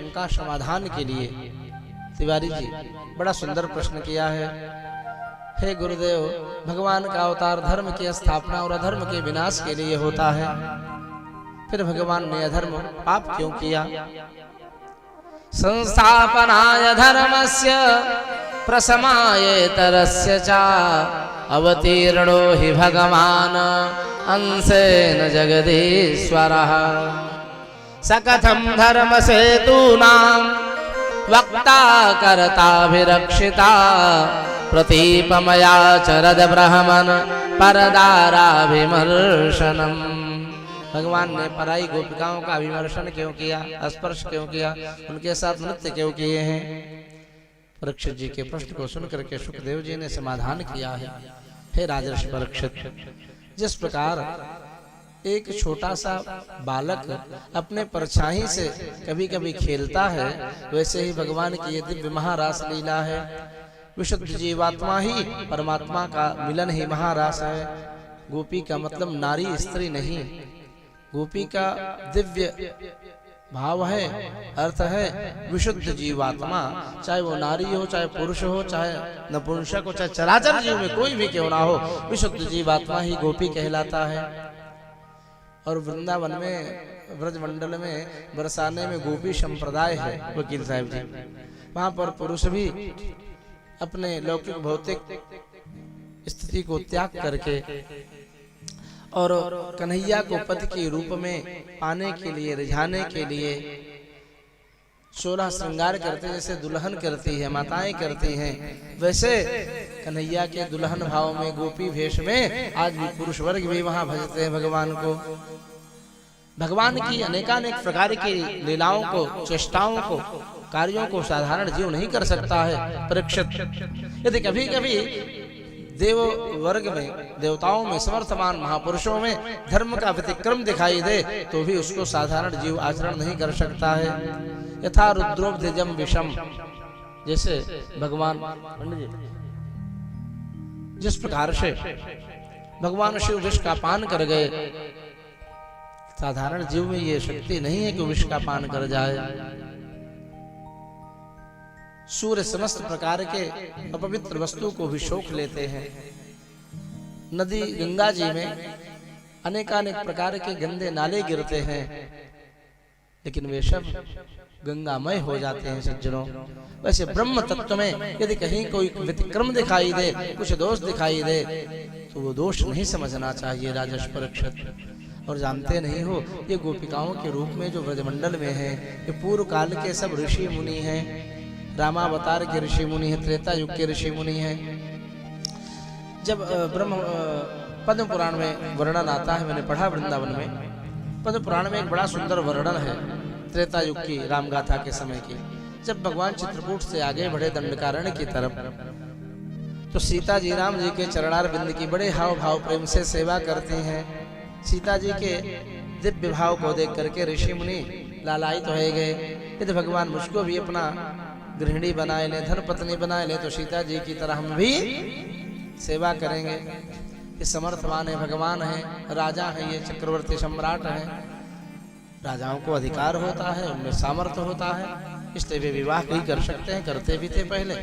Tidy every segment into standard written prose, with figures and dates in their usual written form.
शंका समाधान के लिए तिवारी जी बड़ा सुंदर प्रश्न किया है। हे गुरुदेव, भगवान का अवतार धर्म की स्थापना और अधर्म के विनाश के लिए होता है, फिर भगवान ने अधर्म पाप क्यों किया? संस्थापनाय धर्मस्य प्रसमायेतरस्य च अवतीर्णो हि भगवान अंशेन जगदीश्वरः। स कथं धर्मसेतूनां वक्ता कर्ताभिरक्षिता प्रतीपमया चरद ब्रह्मन् परदाराभिमर्शनम्। भगवान ने पराई गोपिकाओं का विमर्शन क्यों किया, स्पर्श क्यों किया, उनके साथ नृत्य क्यों किए हैं? परीक्षित जी के प्रश्न को सुनकर के सुखदेव जी ने समाधान किया है। हे राजर्षि परीक्षित, जिस प्रकार एक छोटा सा बालक अपने परछाई से कभी कभी खेलता है, वैसे ही भगवान की ये दिव्य महारास लीला है। विशुद्ध जीवात्मा ही परमात्मा का मिलन ही महारास है। गोपी का मतलब नारी स्त्री नहीं, गोपी का दिव्य भाव है, अर्थ है विशुद्ध जीवात्मा। चाहे वो नारी हो, चाहे पुरुष हो, चाहे नपुंसक हो, चाहे चराचर जीव में कोई भी क्यों ना हो, विशुद्ध जीवात्मा ही गोपी कहलाता है। और वृंदावन में, ब्रजमंडल में, बरसाने में गोपी संप्रदाय है वकील साहब जी। वहां पर पुरुष भी अपने लौकिक भौतिक स्थिति को त्याग करके और कन्हैया को पति के रूप में पाने के लिए, रिझाने के लिए 16 श्रृंगार करते, जैसे दुल्हन करती है, माताएं करती हैं, वैसे कन्हैया के दुल्हन भाव में, गोपी वेश में आज भी पुरुष वर्ग भी वहां भजते हैं भगवान को। भगवान की अनेकानेक प्रकार की लीलाओं को, चेष्टाओं को, कार्यों को साधारण जीव नहीं कर सकता है। परीक्षित, यदि कभी कभी देव वर्ग में, देवताओं में, समर्थमान महापुरुषों में धर्म का व्यतिक्रम दिखाई दे तो भी उसको साधारण जीव आचरण नहीं कर सकता है। यथा रुद्रोपधिजम विषम, जैसे भगवान जिस प्रकार से भगवान शिव विष का पान कर गए, साधारण जीव में ये शक्ति नहीं है कि विष का पान कर जाए। सूर्य समस्त प्रकार के अपवित्र वस्तु को भी सोख लेते हैं। नदी गंगा जी में अनेकानेक प्रकार के गंदे नाले गिरते हैं, लेकिन वे सब गंगामय हो जाते हैं सज्जनों। वैसे ब्रह्म तत्व में यदि कहीं कोई व्यतिक्रम दिखाई दे, कुछ दोष दिखाई दे, तो वो दोष नहीं समझना चाहिए राजर्षि परीक्षित। और जानते नहीं हो, ये गोपिकाओं के रूप में जो ब्रजमंडल में है, ये पूर्व काल के सब ऋषि मुनि हैं। रामावतार के ऋषि मुनि हैं, त्रेता युग के ऋषि मुनि हैं। जब पद्म पुराण में वर्णन आता है, मैंने पढ़ा वृंदावन में, पद्म पुराण में एक बड़ा सुंदर वर्णन है त्रेता युग की, राम गाथा के समय की। जब भगवान चित्रकूट से आगे बढ़े दंडकारण्य की तरफ, तो सीता जी राम जी के चरणार बिंद की बड़े हाव भाव प्रेम से सेवा करती हैं। सीता जी के दिव्य भाव को देख करके ऋषि मुनि लालायित हो गए। यदि भगवान मुझको भी अपना गृहिणी बनाए ले, धन पत्नी बनाए ले, तो सीता जी की तरह हम भी सेवा करेंगे। ये समर्थवान है, भगवान है, राजा है, ये चक्रवर्ती सम्राट है, राजाओं को अधिकार होता है, उनमें सामर्थ्य होता है, इसलिए वे विवाह भी कर सकते हैं, करते भी थे पहले।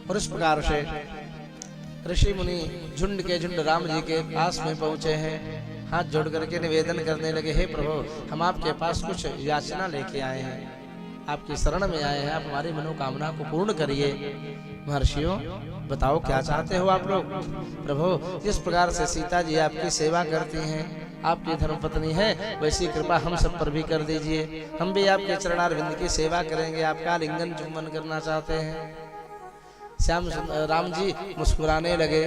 और इस प्रकार से ऋषि मुनि झुंड के झुंड राम जी के पास में पहुंचे हैं। हाथ जोड़ करके निवेदन करने लगे, हे प्रभु, हम आपके पास कुछ याचना लेके आए हैं, आपकी शरण में आए हैं, आप हमारी मनोकामना को पूर्ण करिए। महर्षियों, बताओ क्या चाहते हो आप लोग? प्रभु, जिस प्रकार से सीता जी आपकी सेवा करती हैं, आपकी धर्मपत्नी है, वैसी कृपा हम सब पर भी कर दीजिए। हम भी आपके चरणारविंद की सेवा करेंगे, आपका लिंगन चुम्बन करना चाहते हैं। श्याम राम जी मुस्कुराने लगे,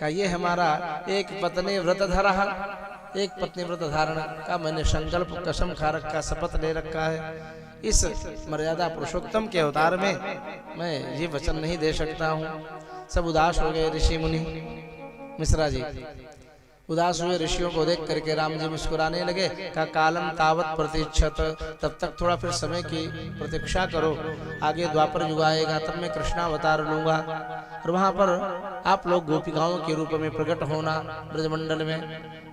कहा ये हमारा एक पत्नी व्रत धरा, एक पत्नी व्रत धारण का मैंने संकल्प, कसम खा रखा, शपथ ले रखा है। इस मर्यादा पुरुषोत्तम के अवतार में मैं ये वचन नहीं दे सकता हूँ। सब उदास हो गए ऋषि मुनि। मिश्रा जी उदास हुए ऋषियों को देख करके राम जी मुस्कुराने लगे, कहा कालम तावत प्रतीक्षत, तब तक थोड़ा फिर समय की प्रतीक्षा करो, आगे द्वापर युग आएगा, तब मैं कृष्णावतार लूंगा और वहां पर आप लोग गोपिकाओं के रूप में प्रकट होना ब्रजमंडल में।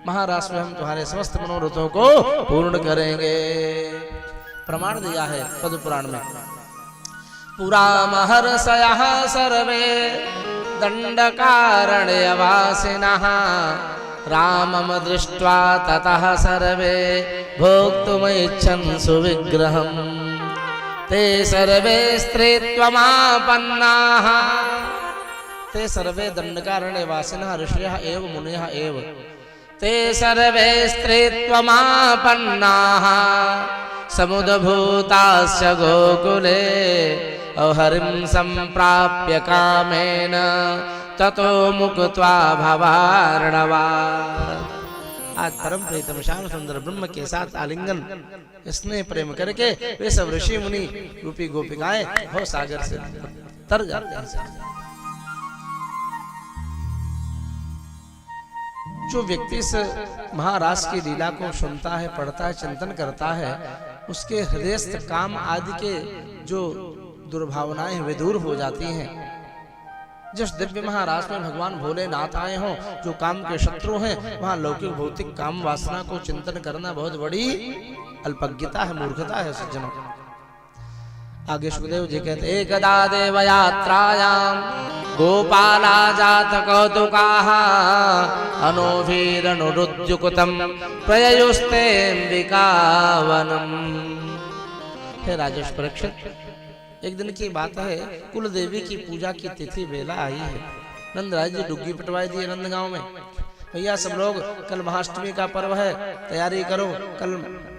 महाराष्ट्र में हम तुम्हारे समस्त मनोरथों को पूर्ण करेंगे। प्रमाण दिया है पद्म पुराण में। पुरा महर्षयः सर्वे दंडकारण्यवासिनः रामं दृष्ट्वा ततः सर्वे भोक्तुमिच्छन् सुविग्रहम् ते सर्वे स्त्रीत्वमापन्नाः ते सर्वे दंडकारण्यवासिनः ऋषयः एव मुनयः एव ते सर्वे स्त्रीत्वमापन्नाः समुद्भूताश्च गोकुले हरिं संप्राप्य कामेन ततो मुक्त्वा भवार्णवात्। आज परम प्रीतम श्याम सुंदर ब्रह्म के साथ आलिंगन स्नेह प्रेम करके वे सब ऋषि मुनि रूपी गोपिकाएं भव सागर से तर जाते हैं। जो व्यक्ति इस महाराज की लीला को सुनता है, पढ़ता है, चिंतन करता है, उसके हृदयस्थ काम आदि के जो दुर्भावनाएं वे दूर हो जाती हैं। जिस दिव्य महाराज में भगवान भोलेनाथ आए हों, जो काम के शत्रु हैं, वहां लौकिक भौतिक काम वासना को चिंतन करना बहुत बड़ी अल्पज्ञता है, मूर्खता है सज्जनों। आगे सुखदेव जी कहते एकदा देव यात्रायाम गोपाला जात कौतुकाः अनोभीरनुरुद्युक्तं प्रययुस्तेऽम्बिकावनम्। हे राजेश परीक्षित, एक दिन की बात है, कुल देवी की पूजा की तिथि बेला आई है। नंदराज जी डुग्गी पिटवाई दिए नंदगांव में। भैया सब लोग कल महाअष्टमी का पर्व है, तैयारी करो, कल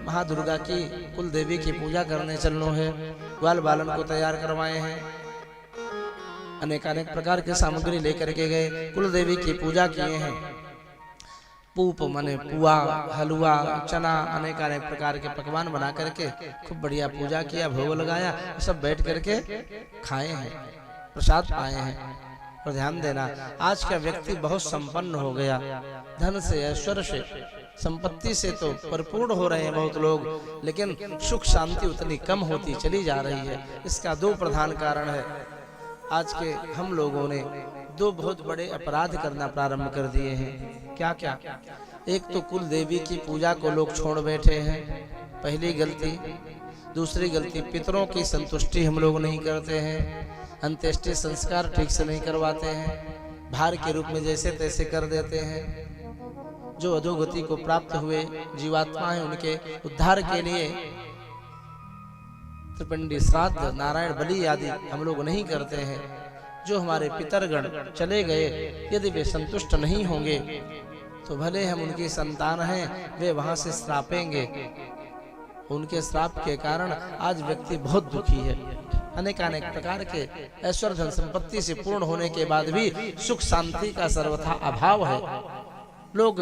महादुर्गा की कुल देवी की पूजा करने चलना है। ग्वाल बालन को तैयार करवाए हैं, अनेक प्रकार की सामग्री लेकर के गए, कुल देवी की पूजा किए हैं। पूप माने पुआ, हलवा, चना, अनेक प्रकार के पकवान बना करके खूब बढ़िया पूजा किया, भोग लगाया, सब बैठ करके खाए हैं, प्रसाद पाए हैं। और ध्यान देना, आज का व्यक्ति बहुत संपन्न हो गया, धन से, ऐश्वर्य से, संपत्ति से तो परिपूर्ण हो रहे हैं बहुत लोग, लेकिन सुख शांति उतनी कम होती चली जा रही है। इसका दो प्रधान कारण है। आज के हम लोगों ने दो बहुत बड़े अपराध करना प्रारंभ कर दिए हैं। क्या क्या? एक तो कुल देवी की पूजा को लोग छोड़ बैठे हैं, पहली गलती। दूसरी गलती, पितरों की संतुष्टि हम लोग नहीं करते हैं, अंत्येष्टि संस्कार ठीक से नहीं करवाते हैं, भार के रूप में जैसे तैसे कर देते हैं। जो अधोगति को प्राप्त हुए जीवात्मा है, उनके उद्धार के लिए त्रिपिंडी श्राद्ध, नारायण बलि आदि हम लोग नहीं करते हैं। जो हमारे पितरगण चले गए, यदि वे संतुष्ट नहीं होंगे तो भले हम उनकी संतान हैं, वे वहां से श्रापेंगे। उनके श्राप के कारण आज व्यक्ति बहुत दुखी है। अनेक प्रकार के ऐश्वर्य धन संपत्ति से पूर्ण होने के बाद भी सुख शांति का सर्वथा अभाव है। लोग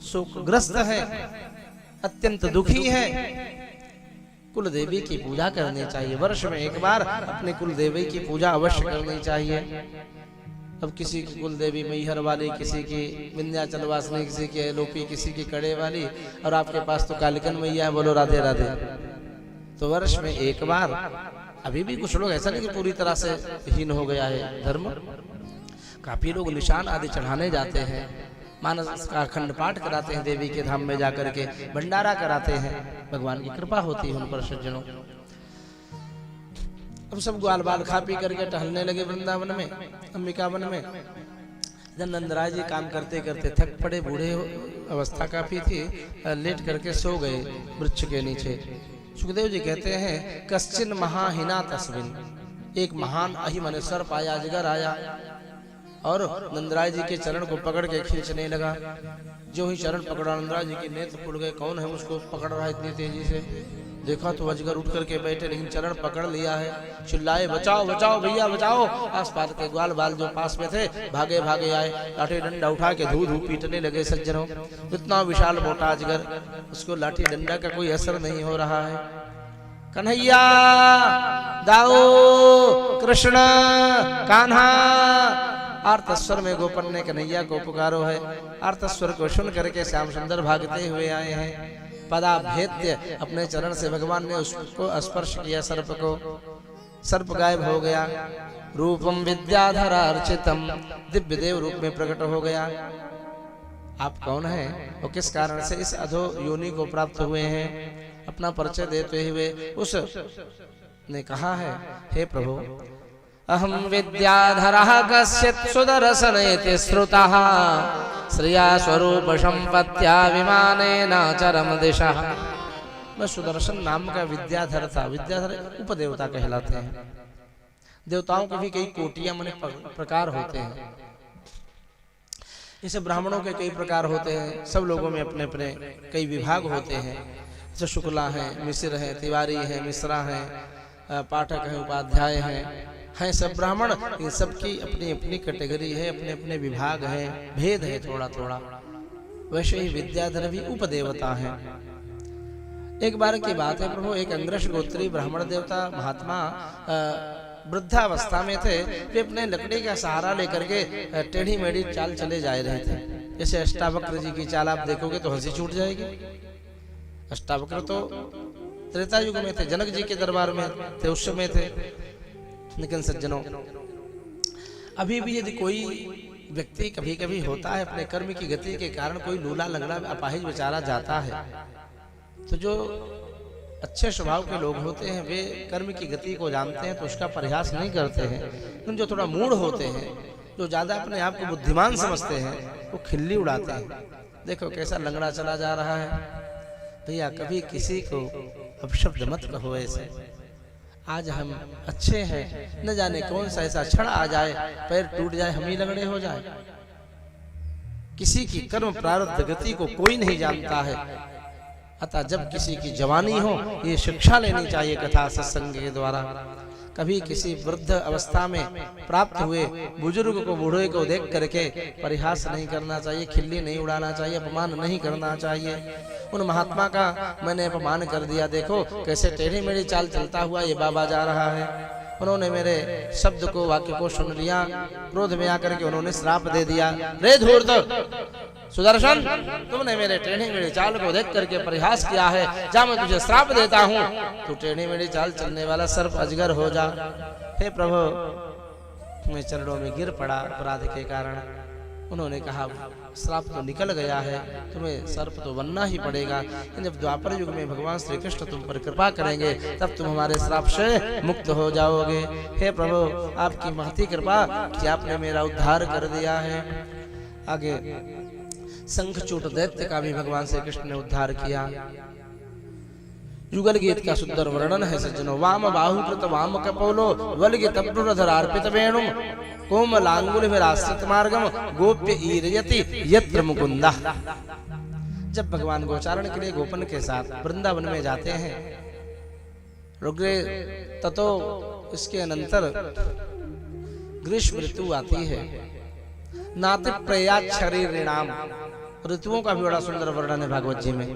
शोकग्रस्त हैं, अत्यंत दुखी हैं। कुल देवी की पूजा करनी चाहिए, वर्ष में एक बार अपने कुल देवी की पूजा अवश्य करनी चाहिए। अब किसी की कुल देवी मैहर वाली, किसी की विंध्याचल वासिनी, किसी की एलोपी, किसी की कड़े वाली, और आपके पास तो कालिकन मैया है, बोलो राधे राधे। तो वर्ष में एक बार, अभी भी कुछ लोग ऐसा नहीं कि पूरी तरह से हीन हो गया है धर्म, काफी लोग निशान आदि चढ़ाने जाते हैं, मानस का अखंड पाठ कराते हैं, देवी के धाम में जाकर के भंडारा कराते हैं। भगवान की कृपा होती है उन पर सज्जनों। अब सब ग्वाल बाल खा पी करके टहलने लगे वृंदावन में, अंबिकावन में। जब नंदराज जी काम करते करते थक पड़े, बूढ़े अवस्था काफी थी, लेट करके सो गए वृक्ष के नीचे। सुखदेव जी कहते हैं, कश्चिन महाहिना तस्मिन, एक महान अहिमन सर्प आया, अजगर आया और नंदराज जी के चरण को पकड़ के खींचने लगा। जो ही चरण पकड़ा, नंदराज जी के नेत्र खुल गए। कौन है उसको पकड़ रहा है इतनी तेजी से? देखा तो अजगर उठ करके बैठे, लेकिन चरण पकड़ लिया है। चिल्लाए, बचाओ बचाओ भैया बचाओ। आसपास के ग्वाल बाल जो पास में थे भागे भागे आए, लाठी डंडा उठा के धू धू पीटने लगे सज्जनों। इतना विशाल मोटा अजगर, उसको लाठी डंडा का कोई असर नहीं हो रहा है। कन्हैया, दाऊ, कृष्ण, कान्हा, आर्तस्वर में गोपन ने कन्हैया को पुकारो है। आर्तस्वर को सुन करके श्याम सुंदर भागते हुए आए हैं। पदाभेद्य अपने चरण से भगवान ने उसको स्पर्श किया, सर्प को। सर्प गायब हो गया। रूपम विद्याधर अर्चितम, दिव्य देव रूप में प्रकट हो गया। आप कौन हैं और किस कारण से इस अधो योनि को प्राप्त हुए हैं? अपना परिचय देते हुए उस ने कहा है, हे प्रभु, अहम विद्याधरः कश्चित् सुदर्शनेति श्रुतः श्रिया स्वरूप संपत्त्या विमानेन चरम दिशः। मैं सुदर्शन नाम का विद्याधर था। विद्याधर उपदेवता कहलाते हैं। देवताओं के भी कई कोटियां माने प्रकार होते हैं। इसे ब्राह्मणों के कई प्रकार होते हैं। सब लोगों में अपने अपने कई विभाग होते हैं। जैसे शुक्ला हैं, मिश्र हैं, तिवारी हैं, मिश्रा हैं, पाठक हैं, उपाध्याय हैं सब ब्राह्मण। इन सब की अपनी अपनी कैटेगरी है, अपने अपने विभाग हैं, भेद है थोड़ा थोड़ा। वैसे ही विद्याधर भी उपदेवता है। एक बार की बात है प्रभु, एक अंग्रश गोत्री ब्राह्मण देवता महात्मा वृद्धावस्था में थे। वे अपने लकड़ी का सहारा लेकर के टेढ़ी मेढ़ी चाल चले जा रहे थे। जैसे अष्टावक्र जी की चाल आप देखोगे तो हंसी छूट जाएगी। अष्टावक्र तो त्रेता युग में थे, जनक जी के दरबार में थे, उस समय थे। लेकिन सज्जनों, अभी भी यदि कोई व्यक्ति कभी कभी होता है अपने कर्म की गति के कारण कोई लूला लंगड़ा अपाहिज बेचारा जाता है, तो जो अच्छे स्वभाव के लोग होते हैं वे कर्म की गति को जानते हैं तो उसका प्रयास नहीं करते हैं। लेकिन जो थोड़ा मूढ़ होते हैं, जो ज्यादा अपने आप को बुद्धिमान समझते हैं, वो खिल्ली उड़ाते हैं। देखो कैसा लंगड़ा चला जा रहा है। भैया कभी किसी को अपशब्द मत कहो ऐसे। आज हम अच्छे हैं, न जाने कौन सा ऐसा क्षण आ जाए, पैर टूट जाए, हम ही लंगड़े हो जाए। किसी की कर्म प्रारब्ध गति को कोई नहीं जानता है। अतः जब किसी की जवानी हो, ये शिक्षा लेनी चाहिए कथा सत्संग के द्वारा। कभी किसी वृद्ध अवस्था में प्राप्त हुए बुजुर्ग को, बूढ़े को देख करके परिहास नहीं करना चाहिए, खिल्ली नहीं उड़ाना चाहिए, अपमान नहीं करना चाहिए। उन महात्मा का मैंने अपमान कर दिया, देखो कैसे टेढ़ी मेढ़ी चाल चलता हुआ ये बाबा जा रहा है। उन्होंने मेरे शब्द को, वाक्य को सुन लिया, क्रोध में आकर के उन्होंने श्राप दे दिया। रे धूर्त सुदर्शन, तुमने मेरे टेढ़ी मेढ़ी चाल को देख करके परिहास किया है, जा मैं तुझे श्राप देता हूँ, तू टेढ़ी मेढ़ी चाल चलने वाला सर्प अजगर हो जा। हे प्रभु, मैं चरणों में गिर पड़ा अपराध के कारण। उन्होंने कहा श्राप तो निकल गया है, तुम्हें सर्प तो बनना ही पड़ेगा। जब द्वापर युग में भगवान श्री कृष्ण तुम पर कृपा करेंगे तब तुम हमारे श्राप से मुक्त हो जाओगे। हे प्रभु, आपकी महती कृपा कि आपने मेरा उद्धार कर दिया है। आगे शंखचूट दैत्य का भी भगवान श्री कृष्ण ने उद्धार किया। युगल गीत का सुंदर वर्णन है सज्जनों। वाम बाहुकृत वाम कपोलो वल्गि तप्रुरधर अर्पित वेणुम कोमलांगुल विराश्रित मार्गम गोप्य ईरयति यत्र मुकुंदा। जब भगवान गोचारण के लिए गोपन के साथ वृंदावन में जाते हैं, रुग्रे ततो इसके अनंतर ग्रीष्म ऋतु आती है। नाति प्रयात शरीर नाम, ऋतुओं का भी बड़ा सुंदर वर्णन है भागवत जी में।